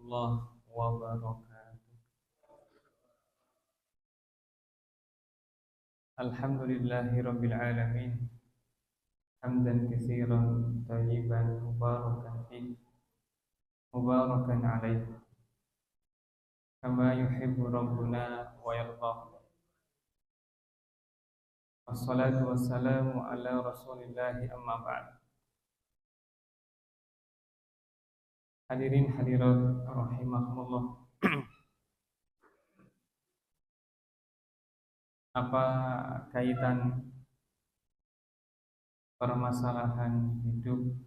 warahmatullahi wabarakatuh. Alhamdulillahi rabbil alamin. Hamdan katsiran thayyiban mubarakan fi mubarakan alaih. Kama yuhibbu rabbuna wa yarda. Wassalatu wassalamu ala rasulillahi amma ba'd. Hadirin hadirat rahimakumullah. Apa kaitan permasalahan hidup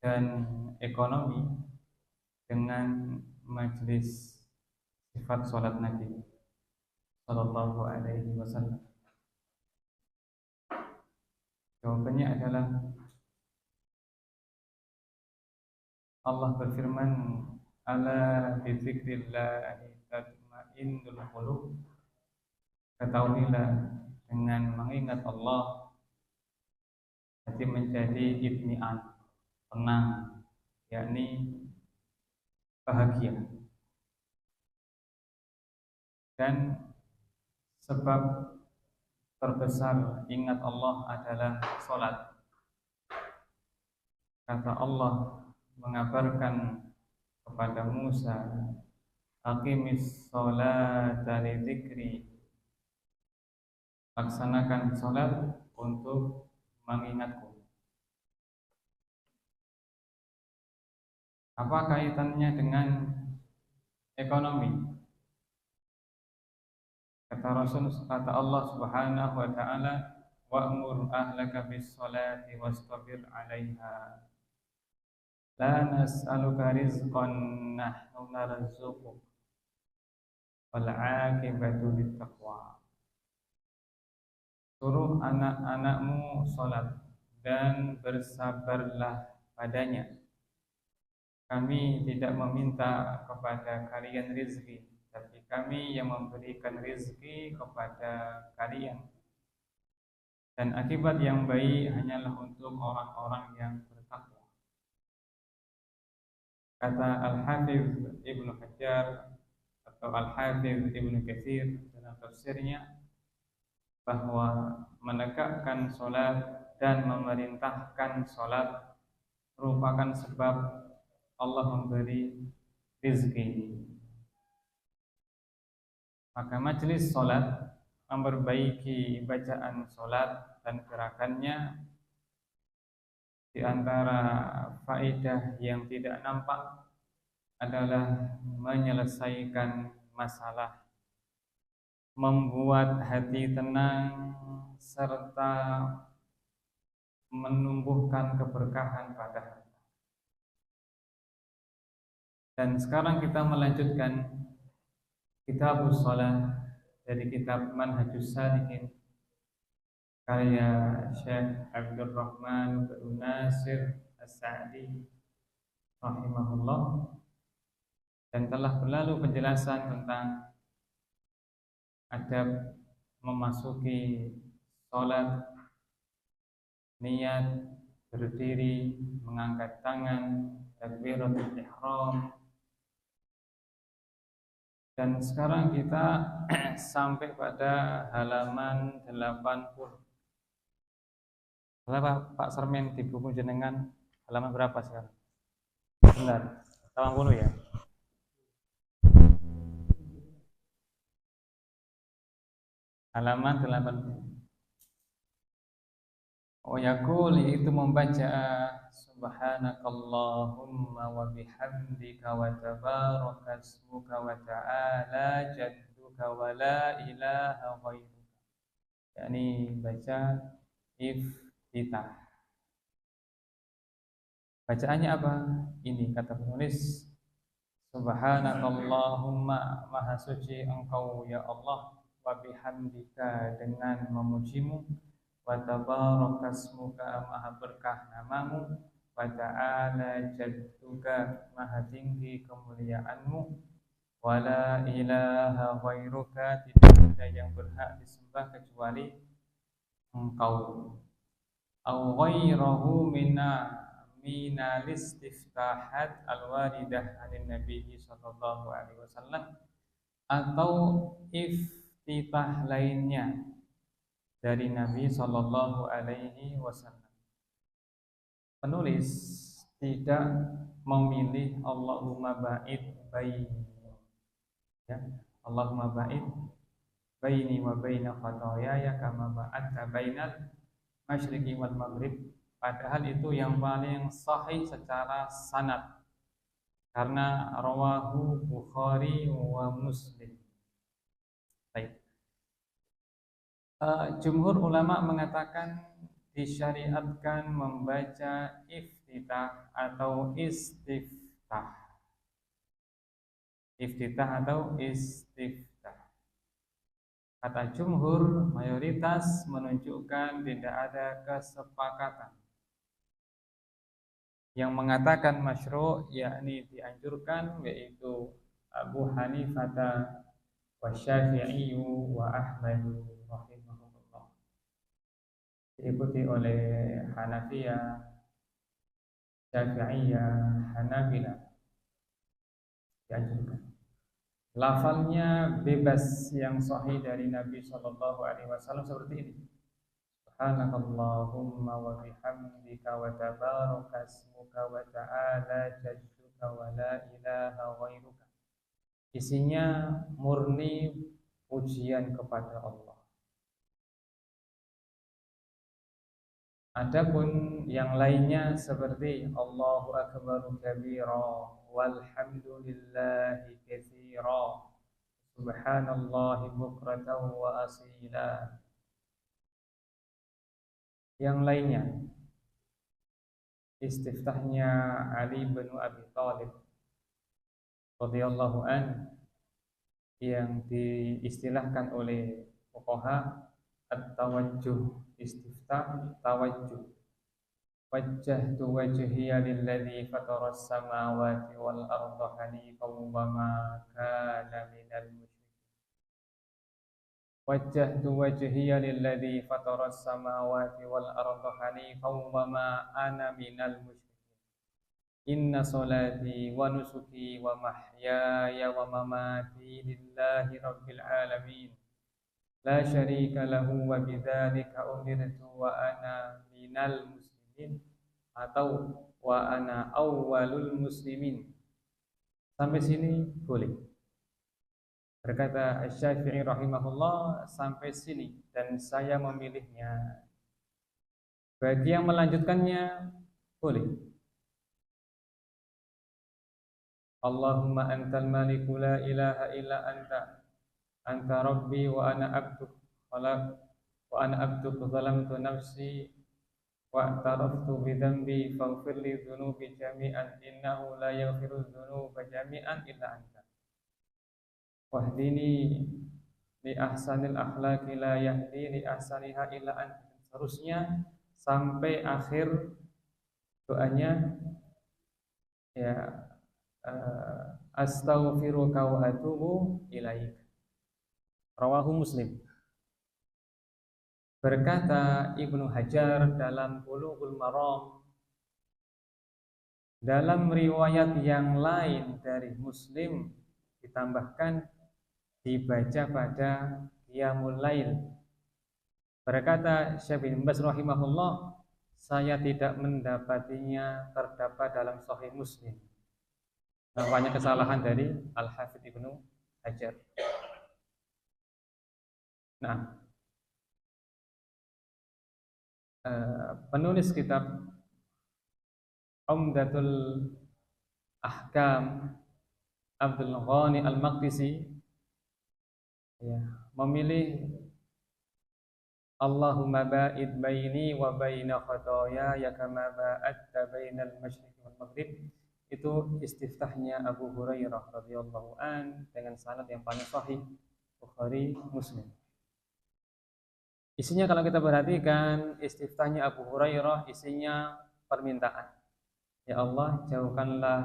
dan ekonomi dengan majelis sifat salat Nabi sallallahu alaihi wasallam? Jawabannya adalah Allah berfirman, ala bizikrillahi tatma'innul qulub. Ketahuilah, dengan mengingat Allah hati menjadi itmi'an, tenang, yakni bahagia. Dan sebab terbesar ingat Allah adalah salat. Kata Allah mengabarkan kepada Musa, aqimis sholata li dzikri, laksanakan salat untuk mengingatku. Apa kaitannya dengan ekonomi? Kata Allah Subhanahu wa taala, wa'mur ahlaka bis sholati wastabir 'alaiha. La nas'aluka rizqan nahnu narzuquk wal 'aqibatu littaqwa. Suruh anak-anakmu salat dan bersabarlah padanya. Kami tidak meminta kepada kalian rizki, tapi kami yang memberikan rizki kepada kalian. Dan akibat yang baik hanyalah untuk orang-orang yang bertakwa. Kata Al-Hafiz Ibnu Hajar atau Al-Hafiz Ibnu Katsir dalam tafsirnya, bahwa menegakkan sholat dan memerintahkan sholat merupakan sebab Allah memberi rizki. Maka majelis sholat memperbaiki bacaan sholat dan gerakannya. Di antara faedah yang tidak nampak adalah menyelesaikan masalah, membuat hati tenang, serta menumbuhkan keberkahan pada hati. Dan sekarang kita melanjutkan Kitabus Shalah dari kitab Manhajus Salikin karya Syekh Abdurrahman bin Nasir As-Sa'di rahimahullah. Dan telah berlalu penjelasan tentang adab memasuki sholat, niat, berdiri, mengangkat tangan, takbiratul ihram. Dan sekarang kita sampai pada halaman 80. Berapa Pak Sermin di buku jenengan? Halaman berapa sekarang? Benar, 80 ya? Halaman 80. Oh yaqul, itu membaca subhanakallahumma wa bihamdika wa tabaraka ismuka wa ta'ala jadduka wa la ilaha ghairuka. Yani baca iftitah. Bacaannya apa? Ini kata penulis, subhanakallahumma, maha suci engkau ya Allah, wa bihamdika, dengan memujimu, wa tabarakasmuka, maha berkah namamu, wa ta'ala jadduka, maha tinggi kemuliaanmu, wa la ilaha ghairuka, tidak ada yang berhak disembah kecuali engkau. Au ghairahu mina listiftahat al-waridah anin Nabi sallallahu alaihi wasallam, atau iftitah lainnya dari Nabi sallallahu alaihi wasallam. Penulis tidak memilih Allahumma ba'id baini, ya, Allahumma ba'id baini wa baina khataayaya kama ba'adta bainal masyriqi wal maghrib, padahal itu yang paling sahih secara sanad karena rawahu Bukhari wa Muslim. Baik. Jumhur ulama mengatakan disyariatkan membaca iftitah atau istiftah. Iftitah atau istiftah. Kata jumhur, mayoritas menunjukkan tidak ada kesepakatan. Yang mengatakan masyru', yakni dianjurkan, yaitu Abu Hanifah wa Syafi'i wa Ahmad rahimahullah. Diikuti oleh Hanafiyah, Syafi'iyah, Hanabilah. Dianjurkan. Lafalnya bebas, yang sahih dari Nabi sallallahu alaihi wasallam seperti ini. Subhanakallahumma wa bihamdika wa tabaraka ismuka wa ta'ala jadduka wa la ilaha ghairuka. Isinya murni pujian kepada Allah. Adapun yang lainnya seperti Allahu akbaru kabira walhamdulillahi katsira subhanallahi bukratan wa asila. Yang lainnya istiftahnya Ali bin Abi Thalib radhiyallahu an, yang diistilahkan oleh fuqaha at-tawajjuh, istiftah tawajjuh. Wajjahtu wajhiya lilladzi fataras samawati wal arda hanifan wa ma kana minal musyrikin. Wajjahtu wajhiya lilladzi fataras samawati wal arda hanifan wa ma ana minal musyrikin. Inna salati wa nusuki wa mahyaya wa mamati lillahi rabbil alamin. La syarika lahu wa bidzalika umirtu wa ana minal muslimin, atau wa ana awwalul muslimin. Sampai sini boleh. Berkata Asy-Syafi'i rahimahullah, sampai sini dan saya memilihnya. Bagi yang melanjutkannya boleh. Allahumma antal maliku la ilaha illa anta rabbi wa ana abduk zalamtu nafsi wa i'taraftu bi dhanbi faghfir li dhunubi jami'an innahu la yaghfiru dhunuba jami'an illa anta wahdini li ahsanil akhlaqi la yahdi li ahsaniha illa anta. Seterusnya sampai akhir doanya, ya, astaghfiruka wa atubu ilaik. Rawahu Muslim. Berkata Ibnu Hajar dalam Bulughul Maram, dalam riwayat yang lain dari Muslim ditambahkan dibaca pada qiyamul lail. Berkata Syekh bin Baz rahimahullah, saya tidak mendapatinya terdapat dalam Sahih Muslim. Nampaknya kesalahan dari Al-Hafidz Ibnu Hajar. Nah, penulis kitab Umdatul Ahkam Abdul Ghani Al-Maqdisi, ya, memilih Allahumma ba'id baini wa baina khataaya kama ba'adta bainal masyriqi wal maghrib. Itu istiftahnya Abu Hurairah radhiyallahu an dengan sanad yang paling sahih, Bukhari Muslim. Isinya kalau kita perhatikan, istiftahnya Abu Hurairah isinya permintaan. Ya Allah, jauhkanlah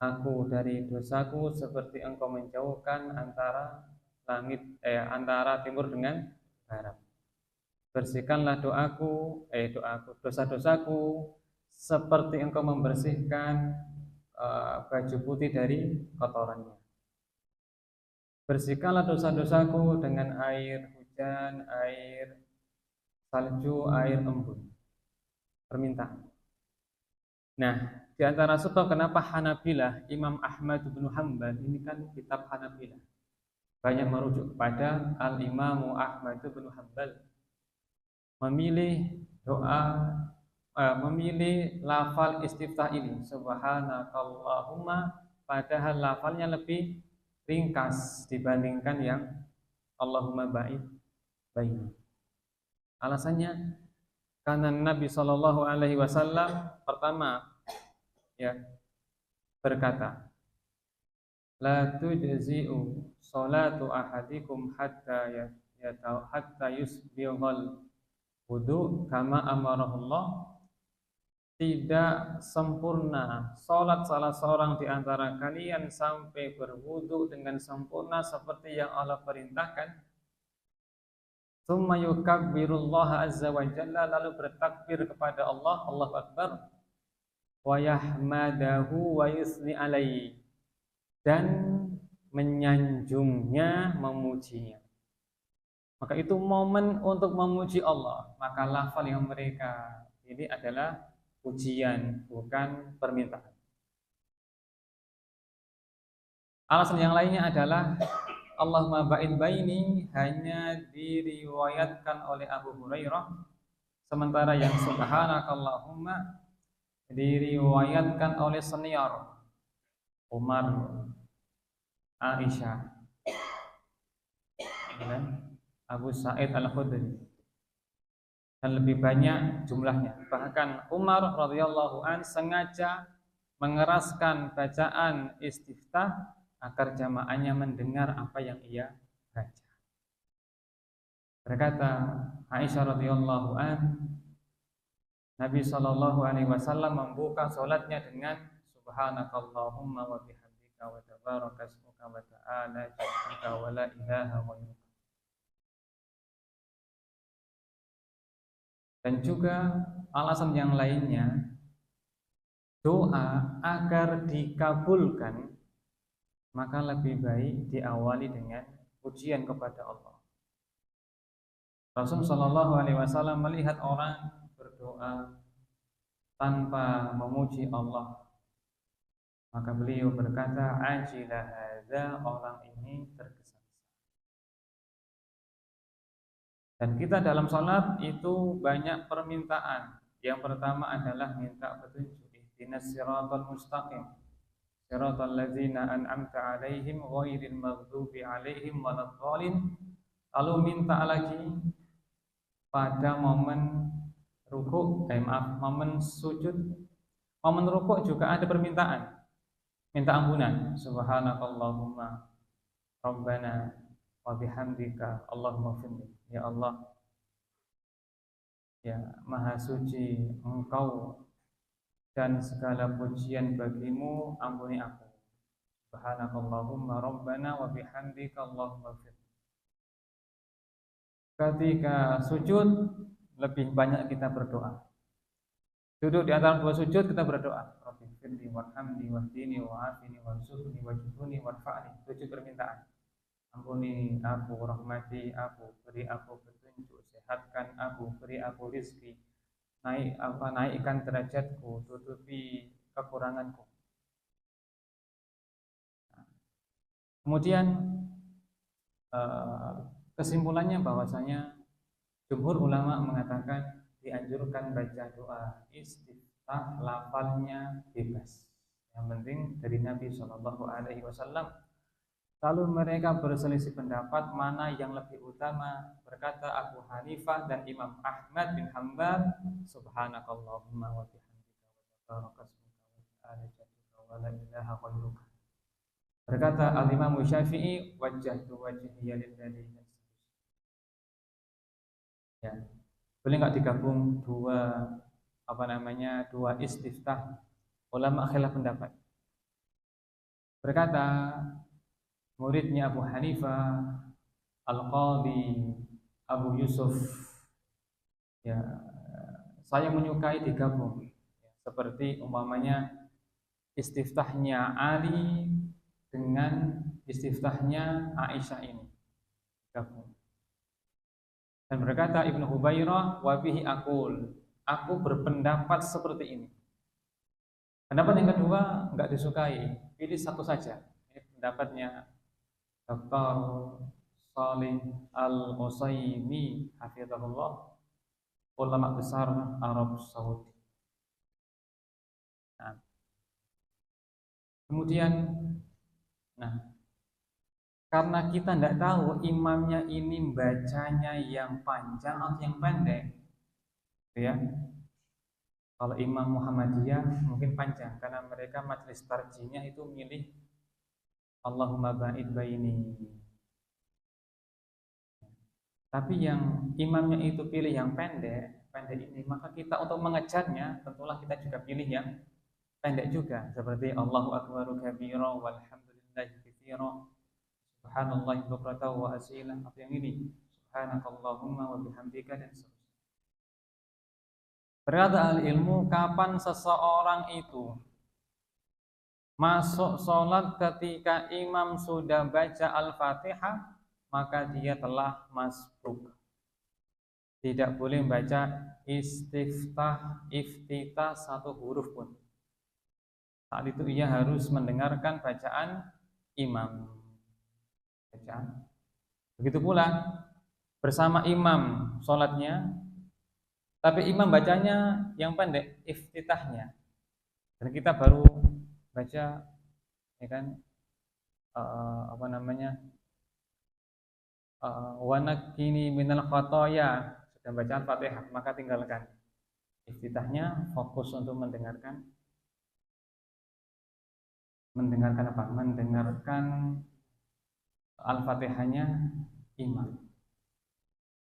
aku dari dosaku seperti Engkau menjauhkan antara antara timur dengan barat. Bersihkanlah dosa-dosaku seperti engkau membersihkan baju putih dari kotorannya. Bersihkanlah dosa-dosaku dengan air hujan, air salju, air embun. Permintaan. Nah, di antara sebab kenapa Hanabilah, Imam Ahmad bin Hanbal, ini kan kitab Hanabilah, banyak merujuk kepada Al-Imamu Ahmad bin Hanbal, memilih doa, memilih lafal istiftah ini, Subhanakallahumma, padahal lafalnya lebih ringkas dibandingkan yang Allahumma ba'id baini. Alasannya karena Nabi Shallallahu Alaihi Wasallam pertama ya berkata, la tujzi'u salatu ahadikum hatta yusbighal wudu kama amarahullah. Tidak sempurna salat salah seorang di antara kalian sampai berwudu dengan sempurna seperti yang Allah perintahkan. Tsumma yukabbirullaha azza wa jalla, lalu bertakbir kepada Allah, Allahu Akbar, wa yahmadahu wa yusni alaihi, dan menyanjungnya, memujinya. Maka itu momen untuk memuji Allah. Maka lafal yang mereka ini adalah pujian, bukan permintaan. Alasan yang lainnya adalah Allahumma ba'id baini hanya diriwayatkan oleh Abu Hurairah, sementara yang subhanakallahumma diriwayatkan oleh senior Umar, Aisyah, Abu Sa'id Al-Khudri, dan lebih banyak jumlahnya. Bahkan Umar radhiyallahu an sengaja mengeraskan bacaan istiftah agar jamaahnya mendengar apa yang ia baca. Berkata Aisyah radhiyallahu an, Nabi sallallahu alaihi wasallam membuka salatnya dengan subhanakallahumma wa bihamdika wa tabaraka ismuka wa ta'ala jadduka wa la ilaha ghairuka. Dan juga alasan yang lainnya, doa agar dikabulkan maka lebih baik diawali dengan pujian kepada Allah. Rasul sallallahu alaihi wasallam melihat orang berdoa tanpa memuji Allah, maka beliau berkata, ajilah hadza, orang ini tergesa-gesa. Dan kita dalam salat itu banyak permintaan. Yang pertama adalah minta petunjuk, ihdinas siratal mustaqim, siratal ladzina an'amta 'alaihim ghairil maghdubi 'alaihim waladdallin. Lalu minta lagi pada momen rukuk, momen sujud, momen rukuk juga ada permintaan, minta ampunan, subhanakallahumma rabbana wa bihamdika Allahumma firli. Ya Allah, ya Maha Suci Engkau dan segala pujian bagimu, ampuni aku. Subhanakallahumma rabbana wa bihamdika Allahumma firli. Ketika sujud lebih banyak kita berdoa. Duduk di antara dua sujud kita berdoa, Rabbi firli warhamni wahdini wa'afini warzuqni wajibuni warfa'ni. 7 permintaan. Ampuni aku, rahmati aku, beri aku petunjuk, sehatkan aku, beri aku rizki, naikkan derajatku, tutupi kekuranganku. Kemudian kesimpulannya bahwasanya jumhur ulama mengatakan dianjurkan baca doa istiftah, lafalnya bebas. Yang penting dari Nabi Shallallahu Alaihi Wasallam. Lalu mereka berselisih pendapat mana yang lebih utama. Berkata Abu Hanifah dan Imam Ahmad bin Hanbal, subhanakallahumma wa bihamdika wa tabaraka ismuka wa ta'ala jadduka wa la ilaha ghairuka. Berkata Al-Imam Syafi'i, wajjahtu wajhiya lillazi. Ya. Boleh enggak digabung dua istiftah? Ulama khilaf pendapat. Berkata muridnya Abu Hanifah, Al-Qadhi Abu Yusuf, ya, saya menyukai digabung, Seperti umpamanya istiftahnya Ali dengan istiftahnya Aisyah ini gabung. Dan berkata Ibnu Hubairah, wa bihi aku berpendapat seperti ini. Pendapat yang kedua enggak disukai, pilih satu saja. Ini pendapatnya Dr. Salih Al-Utsaimin hafizahullah, ulama besar Arab Saudi. Nah, kemudian karena kita tidak tahu imamnya ini bacanya yang panjang atau yang pendek, ya. Kalau Imam Muhammadiyah mungkin panjang karena mereka majelis tarjihnya itu milih Allahumma ba'id baini. Tapi yang imamnya itu pilih yang pendek ini, maka kita untuk mengejarnya tentulah kita juga pilih yang pendek juga, seperti Allahu akbaru kabira walhamdulillahi katsira subhanallahi bukratan wa asila, atau yang ini subhanakallahumma wa bihamdika dan seterusnya. Berkata ahli ilmu, kapan seseorang itu masuk sholat ketika imam sudah baca Al-Fatihah, maka dia telah masbuk. Tidak boleh membaca iftitah satu huruf pun. Saat itu ia harus mendengarkan bacaan imam. Begitu pula bersama imam sholatnya, tapi imam bacanya yang pendek, iftitahnya, dan kita baru baca, ya kan, wa nakini minal khotoya, sudah baca Al-Fatihah, maka tinggalkan iftitahnya, fokus untuk mendengarkan apa? Mendengarkan Al-Fatihahnya imam.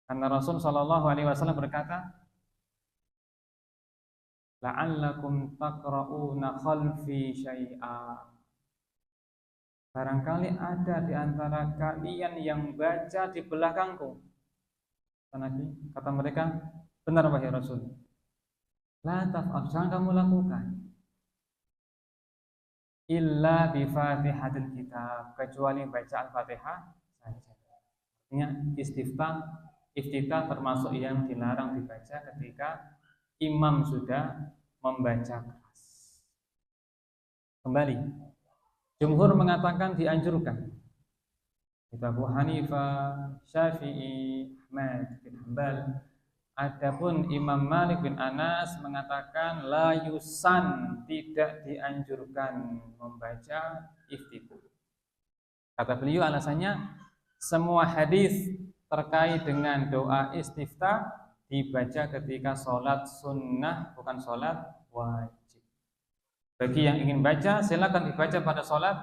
Karena Rasul sallallahu alaihi wasallam berkata, la'allakum taqra'una khalfi syai'a. Barangkali ada di antara kalian yang baca di belakangku. Kata mereka, benar wahai Rasul. La taf'al, jangan kamu lakukan. Illa bi Fatihatil kitab, kecuali baca Al-Fatihah saja. Artinya iftitah termasuk yang dilarang dibaca ketika imam sudah membaca keras. Kembali, jumhur mengatakan dianjurkan. Itu Abu Hanifah, Syafi'i, Ahmad bin Hanbal. Adapun Imam Malik bin Anas mengatakan la yusan, tidak dianjurkan membaca iftitah. Kata beliau alasannya, semua hadis terkait dengan doa istiftah dibaca ketika sholat sunnah, bukan sholat wajib. Bagi yang ingin baca, silakan dibaca pada sholat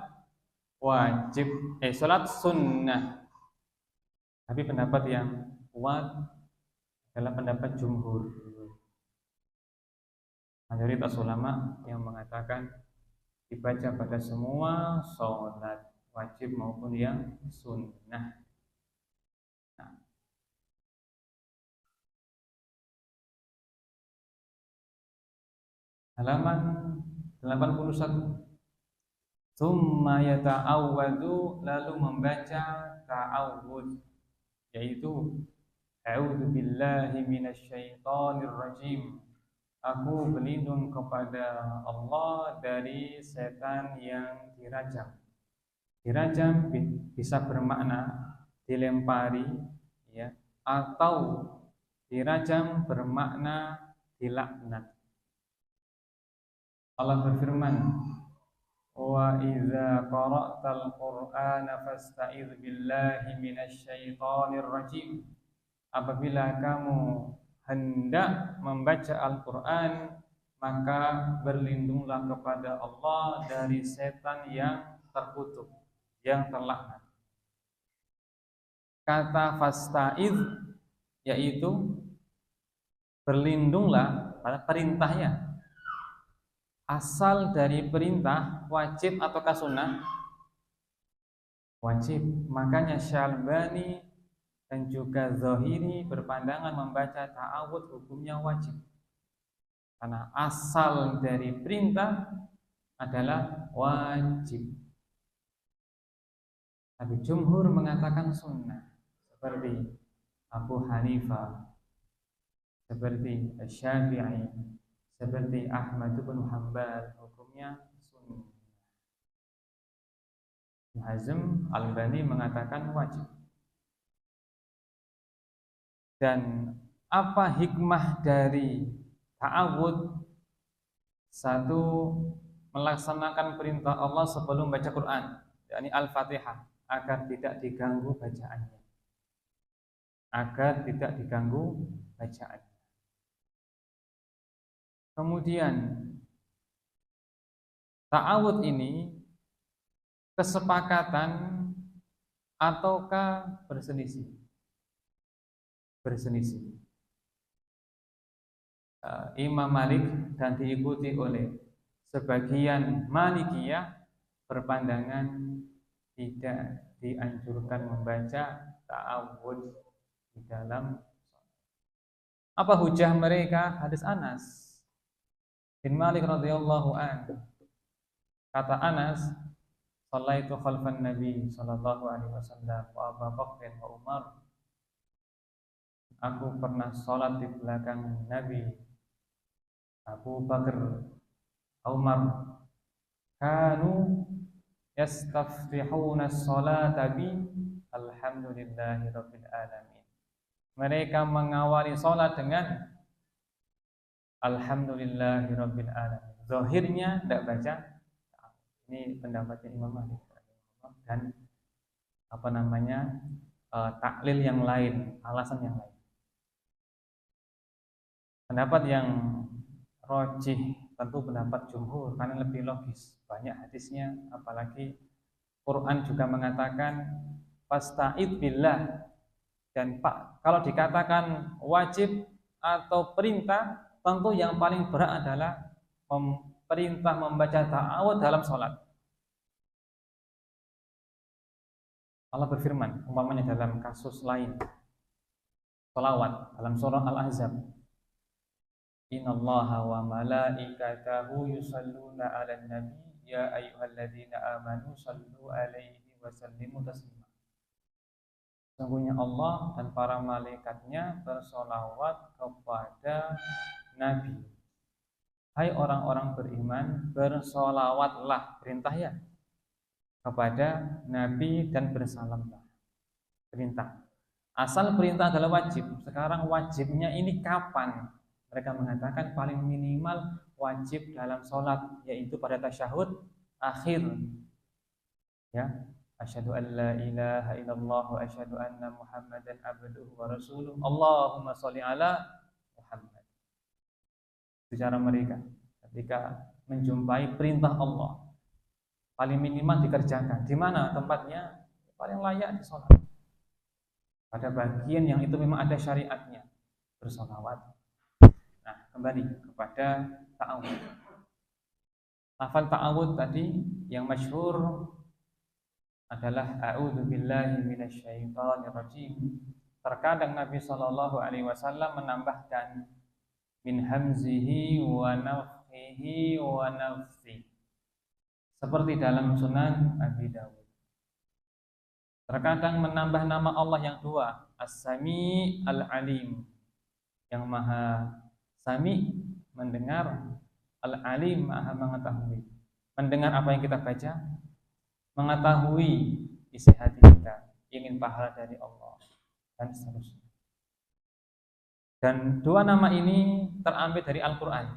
wajib, sholat sunnah. Tapi pendapat yang kuat adalah pendapat jumhur, mayoritas ulama yang mengatakan dibaca pada semua sholat wajib maupun yang sunnah. Halaman 81. Tsumma yata'awwadu, lalu membaca ta'awud, yaitu a'udzu billahi minasyaitonir rajim. Aku berlindung kepada Allah dari setan yang dirajam. Dirajam bisa bermakna dilempari, ya, atau dirajam bermakna dilaknat. Allah berfirman, wa idza qara'tal qur'ana fasta'idz billahi minasyaitonir rajim. Apabila kamu hendak membaca Al-Qur'an, maka berlindunglah kepada Allah dari setan yang terkutuk, yang terlaknat. Kata fasta'idz yaitu berlindunglah pada perintahnya. Asal dari perintah wajib atau sunnah? Wajib. Makanya Syalbani dan juga Zahiri berpandangan membaca ta'awud hukumnya wajib. Karena asal dari perintah adalah wajib. Tapi jumhur mengatakan sunnah, seperti Abu Hanifah, seperti Syafi'i, seperti Ahmad bin Hanbal, hukumnya sunnah. Ibnu Hazm Al-Albani mengatakan wajib. Dan apa hikmah dari ta'awud? Satu, melaksanakan perintah Allah sebelum baca Quran, yakni Al-Fatihah, agar tidak diganggu bacaannya. Agar tidak diganggu bacaannya. Kemudian ta'awud ini kesepakatan ataukah berselisih? Berselisih. Imam Malik dan diikuti oleh sebagian Malikiyah berpandangan tidak dianjurkan membaca ta'awud di dalam. Apa hujah mereka? Hadis Anas bin Malik radhiyallahu anhu. Kata Anas, "Shallaitu khalfan Nabi sallallahu alaihi wasallam wa Abu Bakr wa Umar." Aku pernah salat di belakang Nabi, Abu Bakar, Umar. Kanu yastaftihuna as-salata bi alhamdulillahi rabbil alamin. Mereka mengawali salat dengan alhamdulillahi rabbil alamin. Zahirnya tidak baca. Ini pendapatnya Imam Malik dan taklil yang lain, alasan yang lain. Pendapat yang rajih tentu pendapat jumhur karena lebih logis, banyak hadisnya, apalagi Quran juga mengatakan fasta'id billah. Dan kalau dikatakan wajib atau perintah, tentu yang paling berat adalah perintah membaca ta'awud dalam sholat. Allah berfirman umpamanya dalam kasus lain, sholawat dalam surah Al-Ahzab, innallaha wa malaikatahu yusalluna 'alan nabi ya ayyuhalladzina amanu sallu 'alaihi wa sallimu taslima. Sesungguhnya Allah dan para malaikatnya bersolawat kepada Nabi. Hai orang-orang beriman, bersolawatlah, perintah ya, kepada Nabi dan bersalamlah. Perintah. Asal perintah adalah wajib. Sekarang wajibnya ini kapan? Mereka mengatakan paling minimal wajib dalam sholat, yaitu pada tasyahud akhir. Ya, asyhadu an la ilaha illallah wa asyhadu anna Muhammadan abduhu wa rasuluh. Allahumma sholli ala Muhammad. Bicara mereka ketika menjumpai perintah Allah, paling minimal dikerjakan. Di mana tempatnya? Paling layak di sholat. Pada bagian yang itu memang ada syariatnya, bersolawat. Nah, kembali kepada ta'awud. Lafal ta'awud tadi yang masyhur adalah a'udzu billahi minasyaitonir rajim. Terkadang Nabi sallallahu alaihi wasallam menambahkan min hamzihi wa nafthihi wa nafthi, seperti dalam Sunan Abi Dawud. Terkadang menambah nama Allah yang dua, As-Sami Al-Alim, yang maha Sami, mendengar, Al-Alim, maha mengetahui. Mendengar apa yang kita baca, mengetahui isi hati kita, ingin pahala dari Allah, dan seterusnya. Dan dua nama ini terambil dari Al-Quran.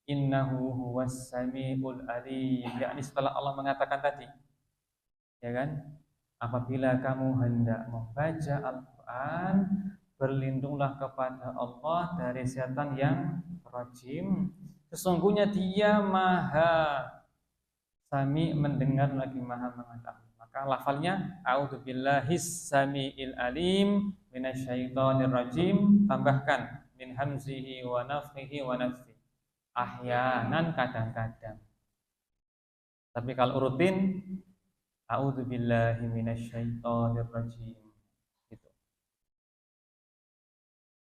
Innahu huwas sami'ul alim, yakni setelah Allah mengatakan tadi, ya kan, apabila kamu hendak membaca Al-Quran, berlindunglah kepada Allah dari setan yang rajim. Sesungguhnya Dia maha sami, mendengar lagi maha mengetahui. Maka lafalnya a'udzubillahis samiil alim minasyaitonir rajim, tambahkan min hamzihi wa nafthihi wa nafthi. Ahyanan, kadang-kadang. Tapi kalau rutin a'udzubillahi minasyaitonir rajim. Gitu.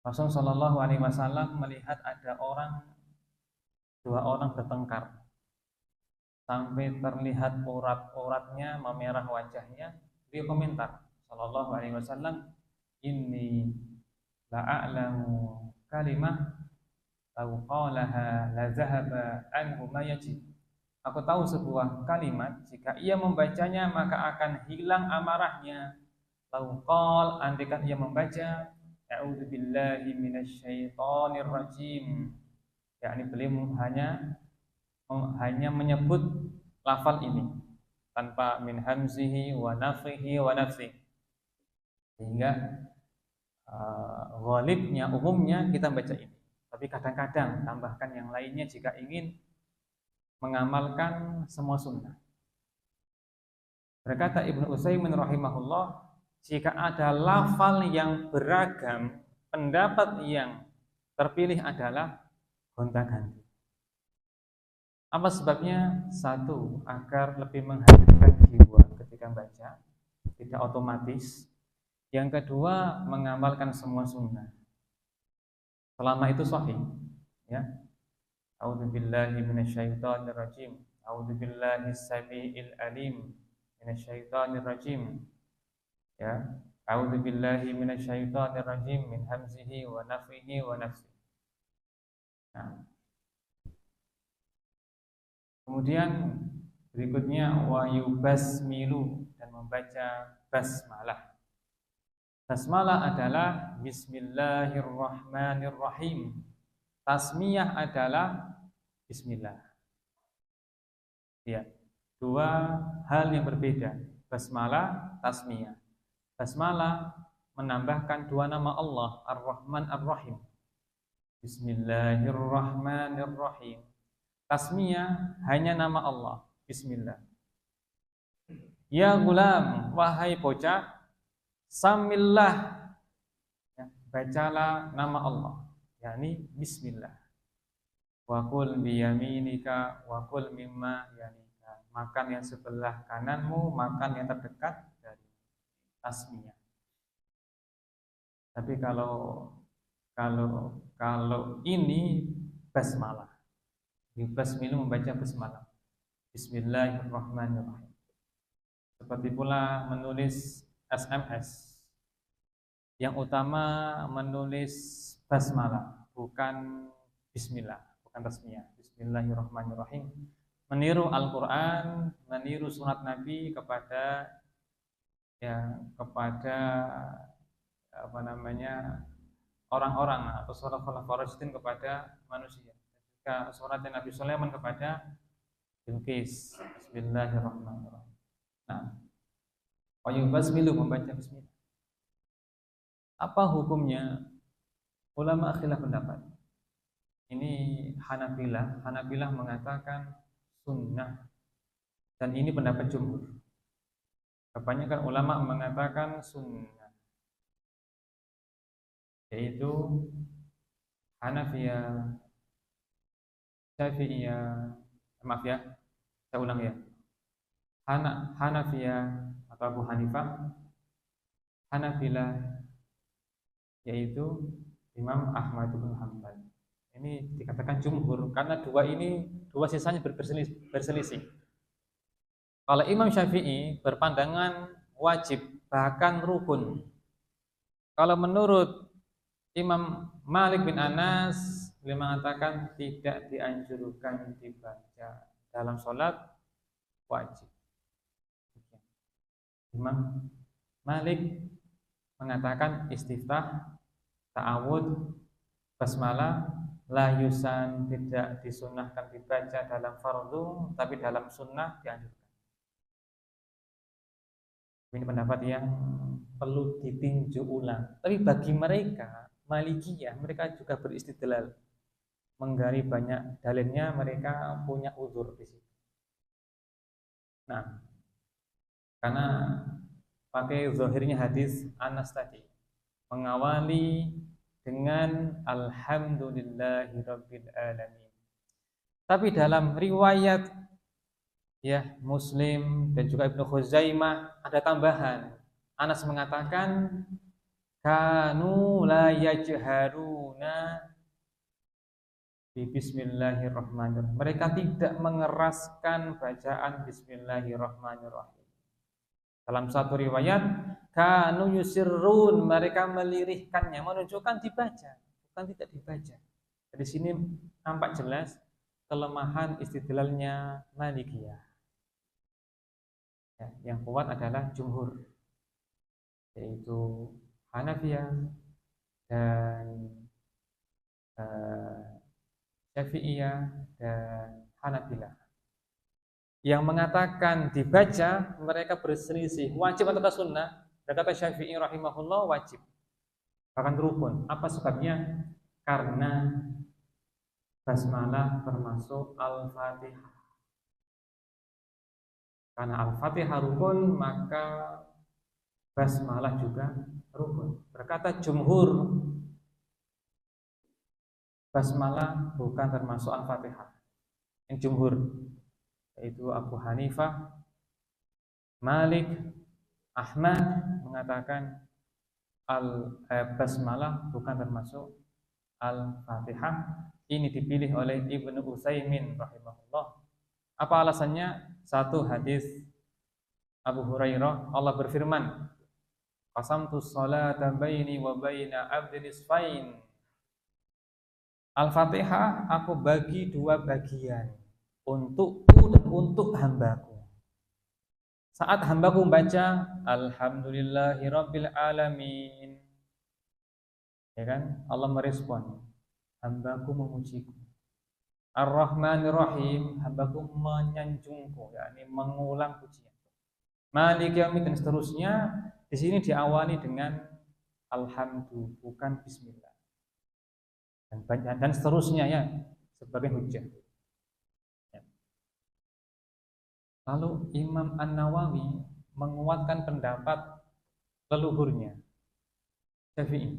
Rasul sallallahu alaihi wasallam melihat ada orang dua orang bertengkar sampai terlihat urat-uratnya, memerah wajahnya. Dia komentar, sallallahu alaihi wasallam, inni la'alamu kalimah law qalaha la zahaba anhu ma yajid. Aku tahu sebuah kalimat, jika ia membacanya maka akan hilang amarahnya. Law qal, andaikan ia membaca a'udzubillahi minasyaitonir rajim, yakni beliau hanya menyebut lafal ini tanpa min hamzihi wa nafihi wa nafsi, sehingga ghalibnya, umumnya kita baca ini. Tapi kadang-kadang tambahkan yang lainnya jika ingin mengamalkan semua sunnah. Berkata Ibnu Utsaimin rahimahullah, jika ada lafal yang beragam, pendapat yang terpilih adalah gonta-ganti. Apa sebabnya? Satu, agar lebih menghadirkan jiwa ketika baca, tidak otomatis. Yang kedua, mengamalkan semua sunnah selama itu sahih, ya. A'udzubillahi minasyaitonir rajim. A'udzubillahis samiil alim minasyaitonir rajim. Ya. A'udzubillahi minasyaitonir rajim min hamzihi wa nafthihi wa nafsihi. Nah. Kemudian berikutnya wa yubasmilu, dan membaca basmalah. Basmalah adalah bismillahirrahmanirrahim. Tasmiyah adalah bismillah. Ya, dua hal yang berbeda. Basmalah, tasmiyah. Basmalah menambahkan dua nama Allah, Ar-Rahman Ar-Rahim. Bismillahirrahmanirrahim. Tasmiyah hanya nama Allah, bismillah. Ya gulam, wahai bocah, samillah, ya, bacalah nama Allah, yakni bismillah. Wa kul biyaminika wa kul mimma yanika. Makan yang sebelah kananmu, makan yang terdekat dari tasmiyah. Tapi kalau ini basmalah. Basmilu membaca basmalah. Bismillahirrahmanirrahim. Seperti pula menulis SMS. Yang utama menulis basmalah, bukan bismillah, bukan tasmiyah. Bismillahirrahmanirrahim. Meniru Al-Qur'an, meniru sunat Nabi kepada orang-orang atau salafus rasyidin kepada manusia. Ketika suratnya Nabi Sulaiman kepada Bilqis, bismillahirrahmanirrahim. Nah, basmilu membaca bismillah. Apa hukumnya? Ulama khilaf pendapat. Ini Hanabilah mengatakan sunnah, dan ini pendapat jumhur. Kebanyakan ulama mengatakan sunnah, yaitu Hanafiyah, Syafi'iyah, saya ulang ya. Hanafiyah atau Abu Hanifah, Hanabilah yaitu Imam Ahmad bin Hanbal. Ini dikatakan jumhur karena dua sisanya berselisih. Kalau Imam Syafi'i berpandangan wajib, bahkan rukun. Kalau menurut Imam Malik bin Anas, beliau mengatakan tidak dianjurkan dibaca dalam sholat wajib. Imam Malik mengatakan istiftah, ta'awud, basmalah, layusan tidak disunahkan dibaca dalam fardu, tapi dalam sunnah dianjurkan. Ini pendapat yang perlu ditinjau ulang. Tapi bagi mereka Malikiyah, mereka juga beristidlal, menggali banyak dalilnya, mereka punya uzur di situ. Nah, karena pakai zahirnya hadis Anas tadi, mengawali dengan alhamdulillahirabbil alamin. Tapi dalam riwayat Muslim dan juga Ibnu Khuzaimah ada tambahan. Anas mengatakan kanu la yajharuna Bismillahirrahmanirrahim. Mereka tidak mengeraskan bacaan Bismillahirrahmanirrahim. Dalam satu riwayat, kanu yusirrun, mereka melirihkannya, menunjukkan dibaca, bukan tidak dibaca. Di sini nampak jelas kelemahan istidlalnya Malikiyah. Ya, yang kuat adalah jumhur, yaitu Hanafiyah dan Syafi'iyah dan Hanabilah. Yang mengatakan dibaca, mereka berselisih wajib atau sunnah. Berkata Syafi'i rahimahullah wajib, bahkan rukun. Apa sebabnya? Karena basmalah termasuk Al-Fatihah. Karena Al-Fatihah rukun, maka basmalah juga rukun. Berkata jumhur, basmalah bukan termasuk Al-Fatihah. Yang jumhur, yaitu Abu Hanifah, Malik, Ahmad mengatakan basmalah bukan termasuk Al-Fatihah. Ini dipilih oleh Ibnu Utsaimin rahimahullah. Apa alasannya? Satu hadis Abu Hurairah, Allah berfirman, qasamtu sholata baini wa baina abdi nisfain. Al-Fatihah aku bagi dua bagian, untukku dan untuk hambaku. Saat hambaku membaca Alhamdulillahirabbil alamin, ya kan? Allah merespon, hambaku memujiku. Ar-Rahmanir-Rahim, hambaku menyanjungku, yakni mengulang pujian. Maliki yaumiddin dan seterusnya. Di sini diawali dengan alhamdu, bukan bismillah. Dan seterusnya ya, sebagai hujjah. Ya. Lalu Imam An-Nawawi menguatkan pendapat leluhurnya Syafi'i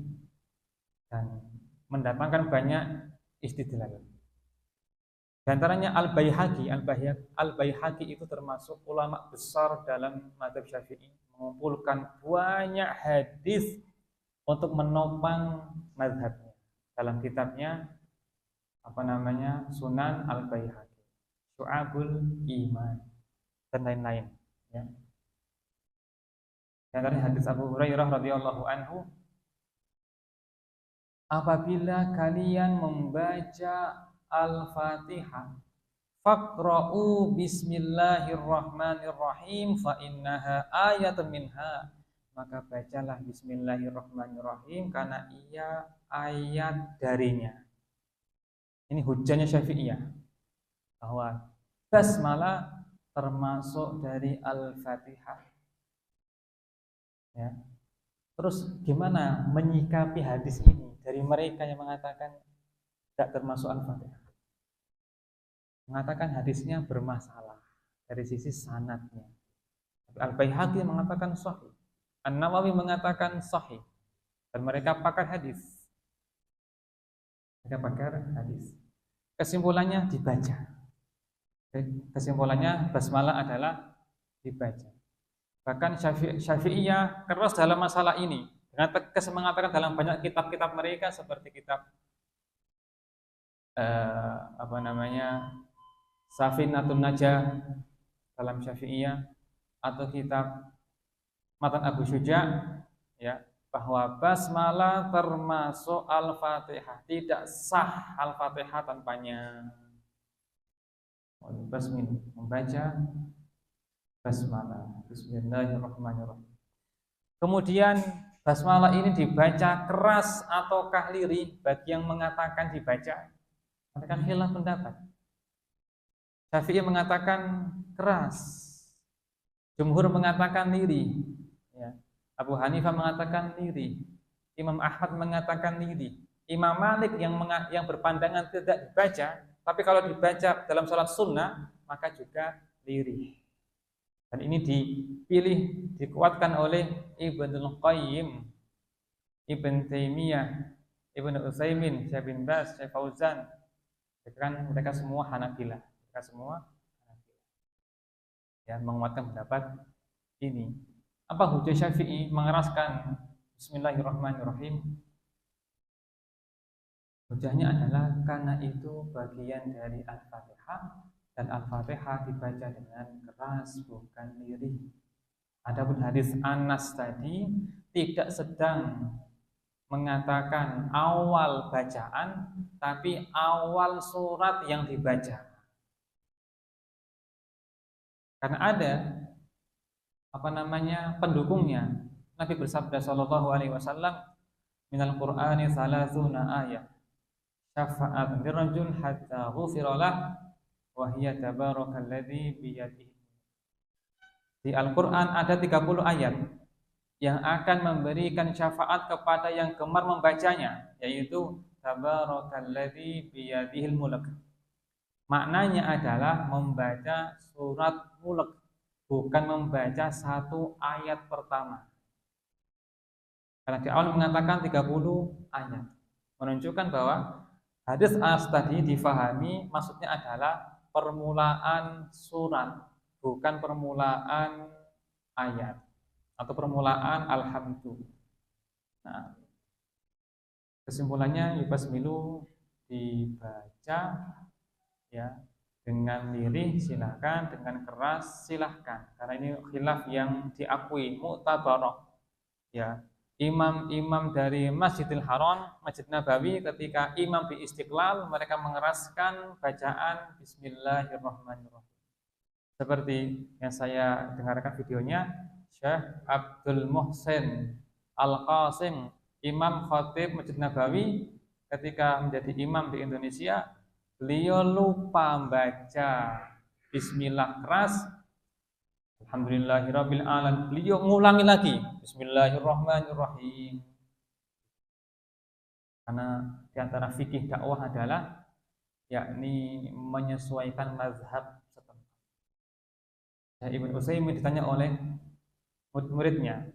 dan mendatangkan banyak istidlal. Di antaranya Al-Baihaqi itu termasuk ulama besar dalam mazhab Syafi'i, mengumpulkan banyak hadis untuk menopang mazhabnya. Dalam kitabnya Sunan Al-Baihaqi, Syu'abul Iman dan lain-lain ya. Di antaranya hadis Abu Hurairah radhiyallahu anhu, apabila kalian membaca Al-Fatihah, faqra'u bismillahirrahmanirrahim fa innaha ayatun minha. Maka bacalah bismillahirrahmanirrahim karena ia ayat darinya. Ini hujjahnya Syafi'iyah bahwa basmalah termasuk dari Al-Fatihah. Ya. Terus gimana menyikapi hadis ini dari mereka yang mengatakan tidak termasuk Al-Fatihah? Mengatakan hadisnya bermasalah dari sisi sanadnya. Al-Baihaqi mengatakan sahih, An-Nawawi mengatakan sahih, dan mereka pakar hadis. Kesimpulannya dibaca. Kesimpulannya basmalah adalah dibaca. Bahkan Syafi'iyah keras dalam masalah ini, dengan tegas mengatakan dalam banyak kitab-kitab mereka seperti kitab Safinatun Najah dalam Syafi'iyah atau kitab Matan Abu Syuja, ya, bahwa basmalah termasuk Al-Fatihah, tidak sah Al-Fatihah tanpanya. Membaca basmalah, bismillahirrahmanirrahim. Kemudian basmalah ini dibaca keras ataukah lirih? Bagi yang mengatakan dibaca, mengatakan khilaf pendapat. Syafi'i mengatakan keras, jumhur mengatakan lirih, ya. Abu Hanifah mengatakan lirih, Imam Ahmad mengatakan lirih, Imam Malik yang berpandangan tidak dibaca, tapi kalau dibaca dalam sholat sunnah maka juga lirih. Dan ini dikuatkan oleh Ibnul Qayyim, Ibn Taimiyah, Ibnu Utsaimin, Syekh bin Baz, Syekh Fauzan. Mereka semua Hanabilah. Ya, menguatkan pendapat ini. Apa hujjah Syafi'i mengeraskan Bismillahirrahmanirrahim? Hujahnya adalah karena itu bagian dari Al-Fatihah dan Al-Fatihah dibaca dengan keras bukan lirih. Adapun hadis Anas tadi tidak sedang mengatakan awal bacaan, tapi awal surat yang dibaca. Karena ada pendukungnya. Nabi bersabda sallallahu alaihi wasallam, "Minal Qur'ani thalathuna ayat. Syafa'at lirajul hatta ghufira lah wa hiya tabarakalladzi biyadihi." Di Al-Qur'an ada 30 ayat yang akan memberikan syafaat kepada yang gemar membacanya, yaitu tabarakalladzi biyadihil mulk. Maknanya adalah membaca surat mulk, bukan membaca satu ayat pertama. Karena di awal mengatakan 30 ayat, menunjukkan bahwa hadis Anas tadi difahami maksudnya adalah permulaan surat, bukan permulaan ayat atau permulaan alhamdulillah. Nah, kesimpulannya yubasmilu dibaca ya dengan lirih silahkan, dengan keras silahkan, karena ini khilaf yang diakui mu'tabarah ya. Imam-imam dari Masjidil Haram, Masjid Nabawi, ketika imam di Istiqlal, mereka mengeraskan bacaan Bismillahirrahmanirrahim. Seperti yang saya dengarkan videonya, Syekh Abdul Muhsin Al-Qasim, Imam Khatib Masjid Nabawi, ketika menjadi imam di Indonesia, beliau lupa membaca Bismillah keras. Alhamdulillahirabbil alamin. Beliau mengulangi lagi Bismillahirrahmanirrahim. Karena di antara fikih dakwah adalah yakni menyesuaikan mazhab setempat. Ibnu Utsaimin ditanya oleh murid-muridnya,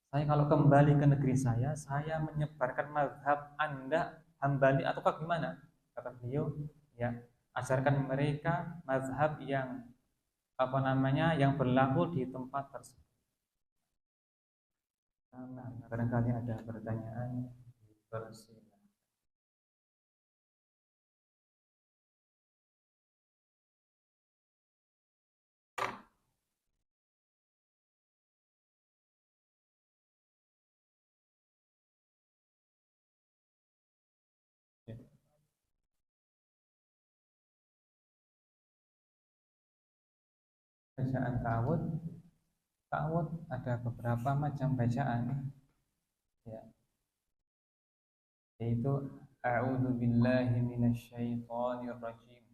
"Saya kalau kembali ke negeri saya menyebarkan mazhab Anda Hambali ataukah gimana?" Kata beliau, "Ya, ajarkan mereka mazhab yang yang berlaku di tempat tersebut." Nah, barangkali ada pertanyaan, bersilakan. Bacaan ta'awud ada beberapa macam bacaan ya, yaitu a'udzu billahi minasyaitonir rajim.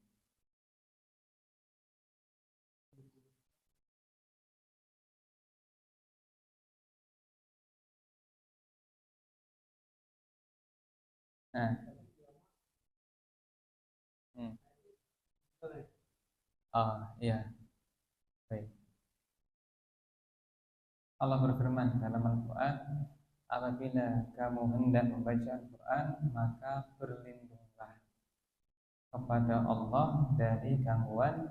Nah, hmm. Oh, iya. Baik. Allah berfirman dalam Al-Quran, apabila kamu hendak membaca Al-Quran, maka berlindunglah kepada Allah dari gangguan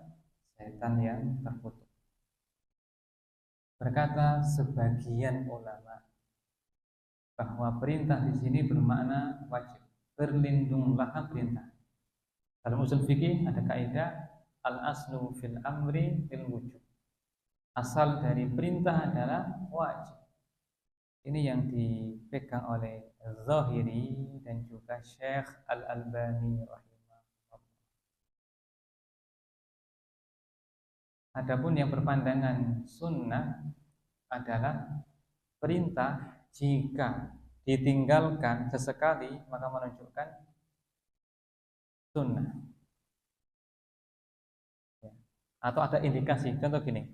setan yang terkutuk. Berkata sebagian ulama bahwa perintah di sini bermakna wajib. Berlindunglah perintah. Dalam usul fikih ada kaidah al-aslu fil amri lil wujub. Asal dari perintah adalah wajib. Ini yang dipegang oleh Zahiri dan juga Syekh Al-Albani rahimahullah. Adapun yang berpandangan sunnah adalah perintah jika ditinggalkan sesekali maka menunjukkan sunnah. Atau ada indikasi. Contoh gini,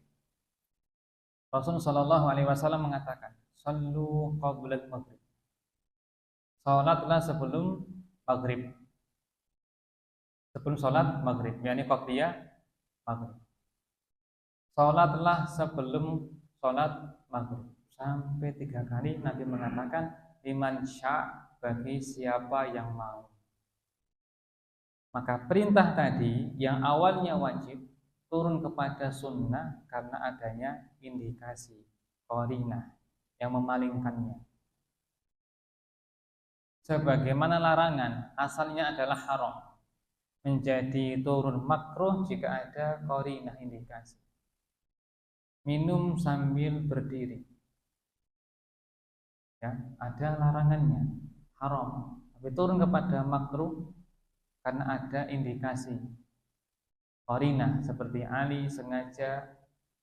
Rasulullah Shallallahu Alaihi Wasallam mengatakan, "Sallu qablal maghrib." Salatlah sebelum maghrib. Sebelum salat maghrib, yakni qabliyah maghrib. Salatlah sebelum salat maghrib. Sampai 3 kali Nabi mengatakan, "Liman sya'," bagi siapa yang mau. Maka perintah tadi yang awalnya wajib turun kepada sunnah karena adanya indikasi qarinah yang memalingkannya. sebagaimana larangan asalnya adalah haram, menjadi turun makruh jika ada qarinah indikasi. Minum sambil berdiri, ya, ada larangannya, haram, tapi turun kepada makruh karena ada indikasi qarinah, seperti Ali sengaja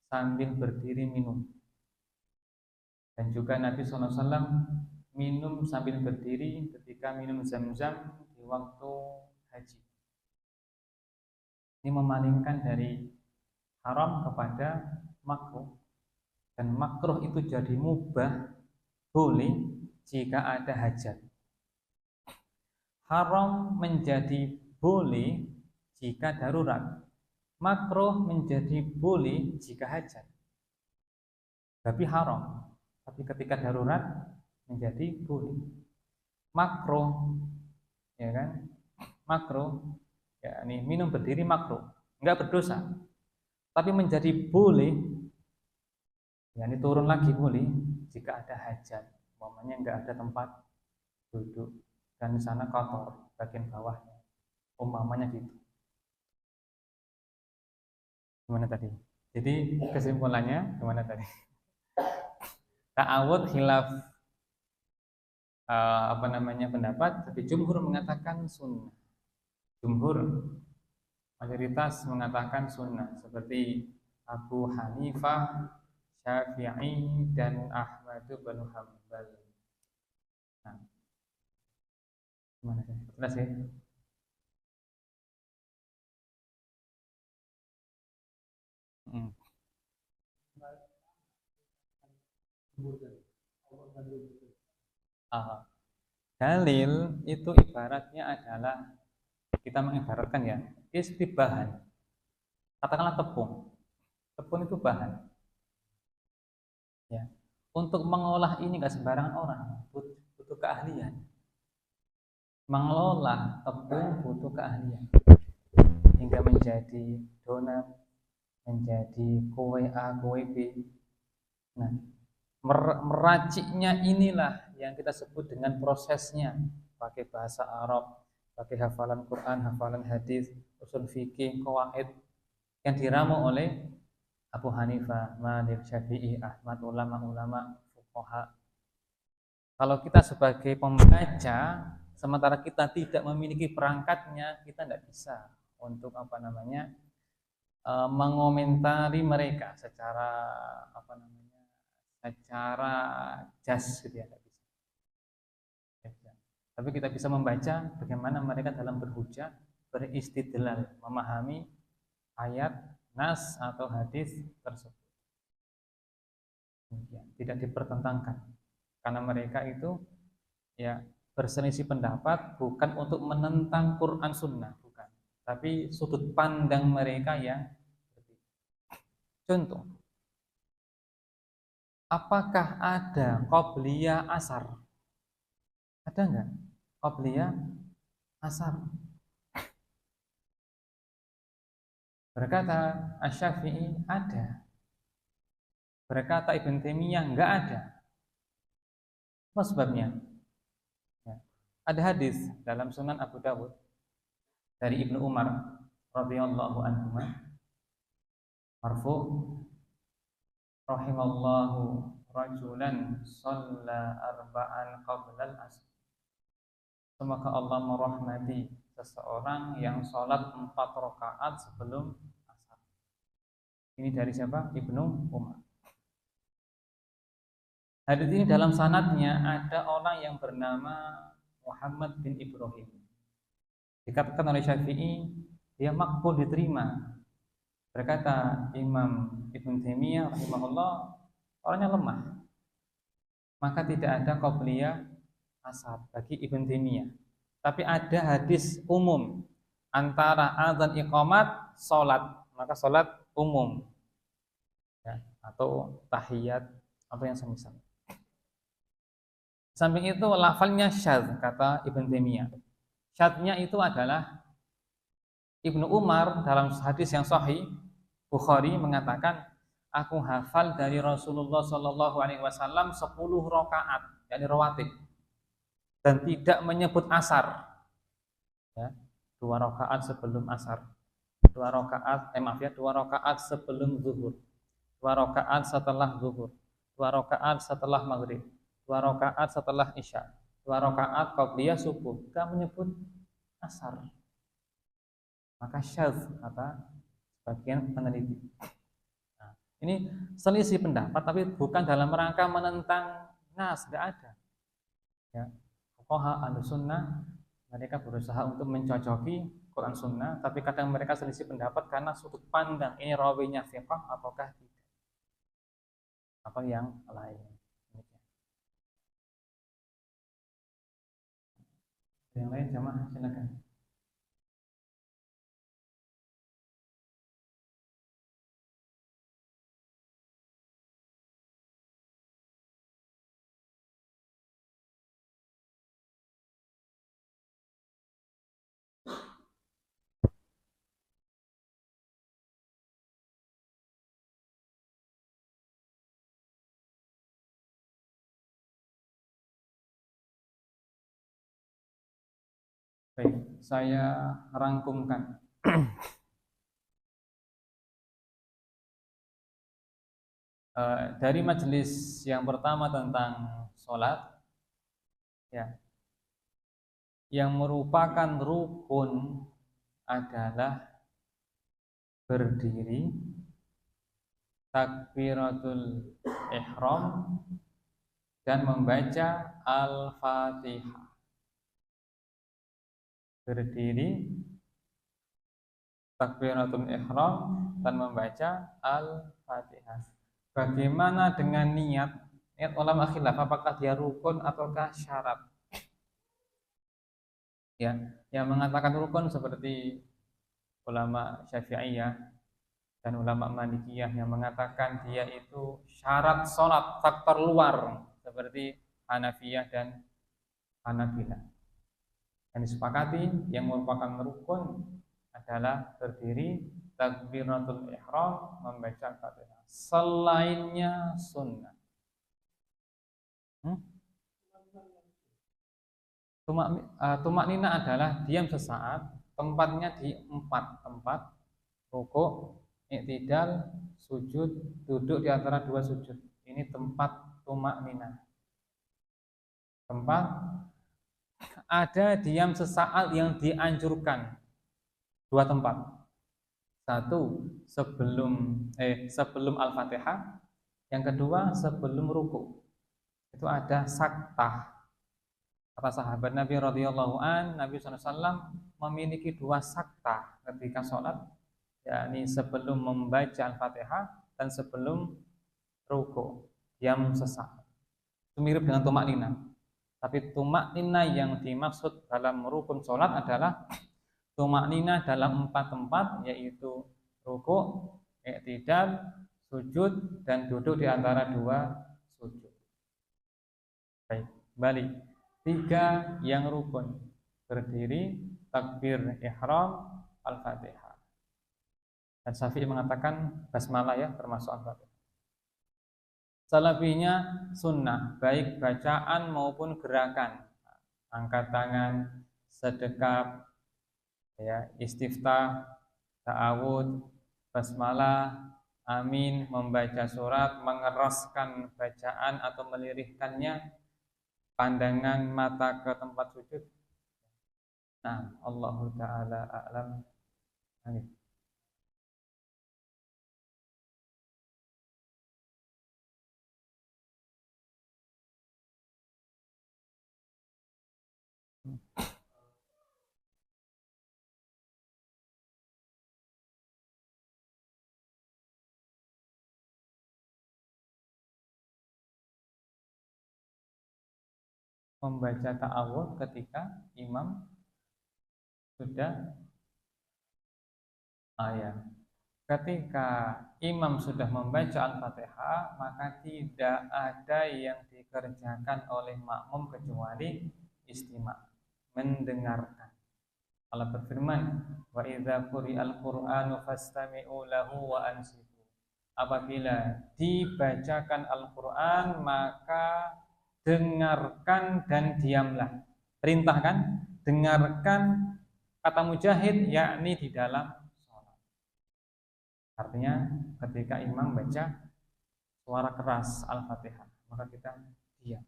sambil berdiri minum. Dan juga Nabi SAW minum sambil berdiri ketika minum zam-zam di waktu haji. Ini memalingkan dari haram kepada makruh. Dan makruh itu jadi mubah, boleh jika ada hajat. Haram menjadi boleh jika darurat. Makruh menjadi boleh jika hajat. Tapi haram. Tapi ketika darurat menjadi boleh. Makruh, ya kan? Makruh, ya ini minum berdiri makruh, enggak berdosa. Tapi menjadi boleh, ya ini turun lagi boleh jika ada hajat. Umpamanya enggak ada tempat duduk dan di sana kotor bagian bawahnya. Umpamanya gitu. Gimana tadi? Jadi kesimpulannya gimana tadi? Ta'awud khilaf pendapat, tapi jumhur mengatakan sunnah. Jumhur mayoritas mengatakan sunnah, seperti Abu Hanifah, Syafi'i, dan Ahmad bin Hanbal. Nah, gimana sih? Jelas ya? Hmm. Dalil itu ibaratnya adalah, kita mengibaratkan ya, seperti bahan. Katakanlah tepung. Tepung itu bahan. Ya. Untuk mengolah ini nggak sembarangan orang, butuh keahlian. Mengelola tepung butuh keahlian hingga menjadi donat, menjadi kue A, kue B. Nah, meraciknya inilah yang kita sebut dengan prosesnya, pakai bahasa Arab, pakai hafalan Quran, hafalan hadis, usul fikih, qawaid yang diramu oleh Abu Hanifah, Malik, Syafi'i, Ahmad, ulama-ulama fuqaha. Kalau kita sebagai pembaca, sementara kita tidak memiliki perangkatnya, kita tidak bisa untuk mengomentari mereka secara secara jas gitu ya, tidak bisa. Tapi kita bisa membaca bagaimana mereka dalam berhujah, beristidlal, memahami ayat, nas atau hadis tersebut. Tidak dipertentangkan, karena mereka itu ya berselisih pendapat bukan untuk menentang Quran Sunnah, bukan, tapi sudut pandang mereka yang berbeda. Contoh, apakah ada qobliyah asar? Ada enggak qobliyah asar? Berkata Asy-Syafi'i ada. Berkata Ibn Taimiyah enggak ada. Apa sebabnya? Ya. Ada hadis dalam Sunan Abu Dawud dari Ibnu Umar radhiyallahu anhu marfu, rahimallahu rajulan shalla arba'an qabla al-asr. Semoga Allah merahmati seseorang yang sholat 4 rakaat sebelum asar. Ini dari siapa? Ibnu Umar. Hadis ini dalam sanadnya ada orang yang bernama Muhammad bin Ibrahim. Dikatakan oleh Syafi'i, dia makbul, diterima. Berkata Imam Ibn Taimiyah rahimahullah, orangnya lemah, maka tidak ada qobliyah asar bagi Ibn Taimiyah. Tapi ada hadis umum antara azan iqamat salat, maka salat umum ya, atau tahiyat atau yang semisal. Samping itu lafalnya syadz, kata Ibn Taimiyah. Syadznya itu adalah Ibnu Umar dalam hadis yang sahih Bukhari mengatakan, aku hafal dari Rasulullah Shallallahu Alaihi Wasallam 10 rakaat, yakni rawatib. dan tidak menyebut asar. Ya, 2 rakaat sebelum asar, 2 rakaat, 2 rakaat sebelum zuhur, 2 rakaat setelah zuhur, 2 rakaat setelah maghrib, 2 rakaat setelah isya, 2 rakaat qabliyah subuh. Tidak menyebut asar. Maka syadz kata sebagian peneliti. Nah, ini selisih pendapat, tapi bukan dalam rangka menentang nas, tidak ada. Ya, fuqaha Ahlussunnah mereka berusaha untuk mencocoki Quran Sunnah, tapi kadang mereka selisih pendapat karena sudut pandang ini rawinya thiqah ataukah tidak, atau yang lain. Yang lain jamaah silakan. Baik, saya rangkumkan. Dari majelis yang pertama tentang sholat, ya, yang merupakan rukun adalah berdiri, takbiratul ihram, dan membaca Al-Fatihah. Berdiri, takbiratul ihram, dan membaca Al-Fatihah. Bagaimana dengan niat? Niat ulama khilaf apakah dia rukun ataukah syarat? Ya, yang mengatakan rukun seperti ulama Syafi'iyah dan ulama Malikiyah yang mengatakan dia itu syarat sholat, faktor luar, seperti Hanafiyah dan Hanabilah. Yang disepakati yang merupakan rukun adalah berdiri, takbiratul ihram, membaca Fatihah. Selainnya sunnah. Tumak nina adalah diam sesaat, tempatnya di 4 tempat: rukuk, i'tidal, sujud, duduk di antara 2 sujud. Ini tempat tumak nina. Tempat ada diam sesaat yang dianjurkan. 2 tempat. 1 sebelum Al-Fatihah, yang kedua sebelum rukuk. Itu ada saktah. Kata sahabat Nabi radhiyallahu an, Nabi SAW memiliki 2 saktah ketika sholat, yakni sebelum membaca Al-Fatihah dan sebelum rukuk, diam sesaat. Itu mirip dengan tumak nina. Tapi tumak nina yang dimaksud dalam rukun sholat adalah tumak nina dalam 4 tempat, yaitu rukuk, i'tidal, sujud, dan duduk di antara 2 sujud. Baik, balik. 3 yang rukun: berdiri, takbir ihram, Al-Fatihah. Dan Syafi'i mengatakan basmalah ya termasuk Al-Fatihah. Selebihnya sunnah, baik bacaan maupun gerakan. Angkat tangan, sedekap, ya, istiftah, ta'awud, basmalah, amin, membaca surat, mengeraskan bacaan atau melirihkannya, pandangan mata ke tempat sujud. Nah, Allahu ta'ala a'lam. Amin. Membaca ta'awud ketika imam sudah ayat. Ketika imam sudah membaca Al-Fatihah, maka tidak ada yang dikerjakan oleh makmum kecuali istima', mendengarkan. Allah berfirman, wa idza quri'al qur'anu fastami'u lahu wa ansitu. Apabila dibacakan Al-Qur'an, maka dengarkan dan diamlah. perintahkan dengarkan kata mujahid, yakni di dalam sholat. Artinya ketika imam baca suara keras Al-Fatihah, maka kita diam.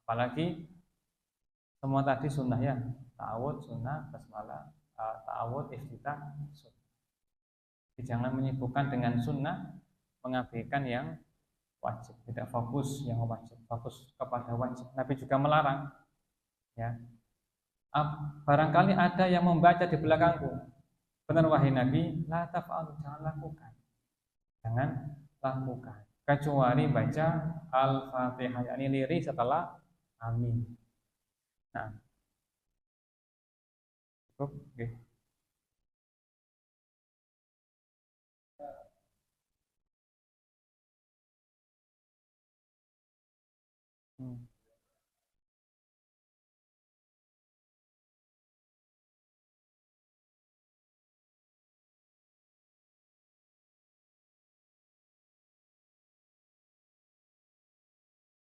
Apalagi semua tadi sunnah ya, ta'awud sunnah, basmalah, ta'awud, iftitah sunnah. Jadi jangan menyibukkan dengan sunnah, mengabaikan yang wajib, tidak fokus yang wajib, fokus kepada wajib. Nabi juga melarang, ya. Barangkali ada yang membaca di belakangku, benar wahai Nabi, la taf'alu, jangan lakukan, jangan lakukan, kecuali baca Al-Fatihah, yakni lirik setelah amin. Nah, cukup, okay.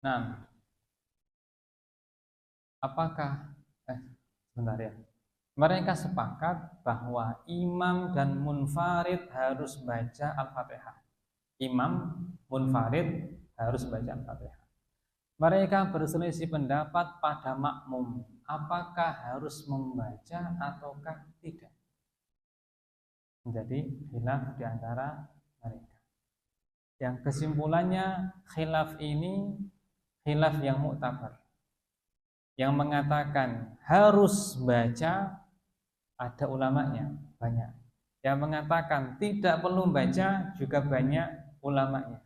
Nah, apakah sebentar ya. Mereka sepakat bahwa imam dan munfarid harus baca Al-Fatihah. Imam munfarid harus baca Al-Fatihah. Mereka berselisih pendapat pada makmum, apakah harus membaca ataukah tidak. Menjadi khilaf di antara mereka. Yang kesimpulannya khilaf ini khilaf yang mu'tabar. Yang mengatakan harus baca ada ulamanya banyak. Yang mengatakan tidak perlu baca juga banyak ulamanya.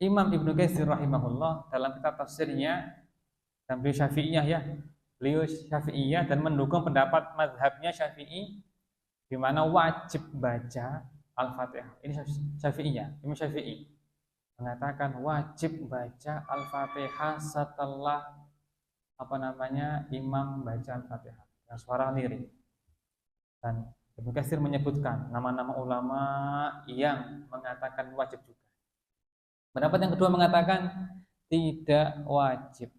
Imam Ibnu Katsir rahimahullah dalam kitab tafsirnya, dan beliau Syafi'iyah ya, beliau Syafi'iyah dan mendukung pendapat mazhabnya Syafi'i di mana wajib baca Al-Fatihah. Ini Syafi'iyah, Imam Syafi'i mengatakan wajib baca Al-Fatihah setelah imam baca Al-Fatihah dengan suara lirik. Dan Ibnu Katsir menyebutkan nama-nama ulama yang mengatakan wajib juga. Pendapat yang kedua mengatakan tidak wajib.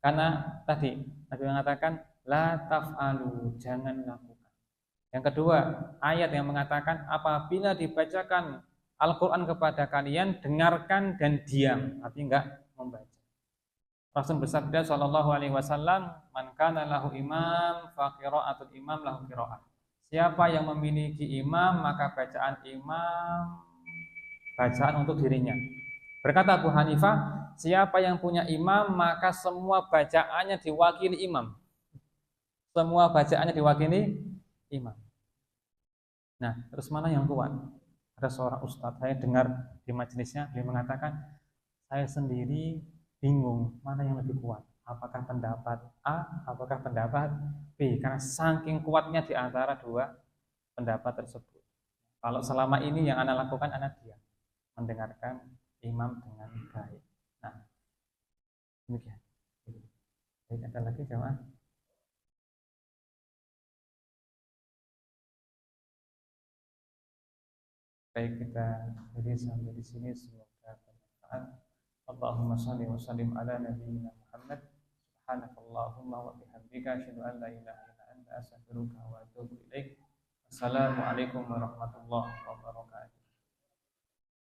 Karena tadi Nabi mengatakan la taf'alu, jangan lakukan. Yang kedua, ayat yang mengatakan apabila dibacakan Al-Qur'an kepada kalian, dengarkan dan diam, artinya enggak membaca. Rasul bersabda sallallahu alaihi wasallam, man kana lahu imam fa qira'atul imam lahu qira'ah. Siapa yang memiliki imam, maka bacaan imam bacaan untuk dirinya. Berkata Abu Hanifah, siapa yang punya imam maka semua bacaannya diwakili imam. Semua bacaannya diwakili imam. Nah, terus mana yang kuat? Ada seorang ustadz, saya dengar di majelisnya, dia mengatakan, saya sendiri bingung mana yang lebih kuat. Apakah pendapat A, apakah pendapat B? Karena saking kuatnya di antara dua pendapat tersebut. Kalau selama ini yang Anda lakukan, Anda diam, mendengarkan imam dengan baik. Nah, demikian. Baik, ada lagi jamaah? Baik, kita beri sampai di sini, semoga bermanfaat. Allahumma shalli wa sallim ala nabiyyina Muhammad. Subhanakallahumma wa bihamdika asyhadu an la ilaha illa anta astaghfiruka wa atubu ilaik. Assalamualaikum warahmatullahi wabarakatuh.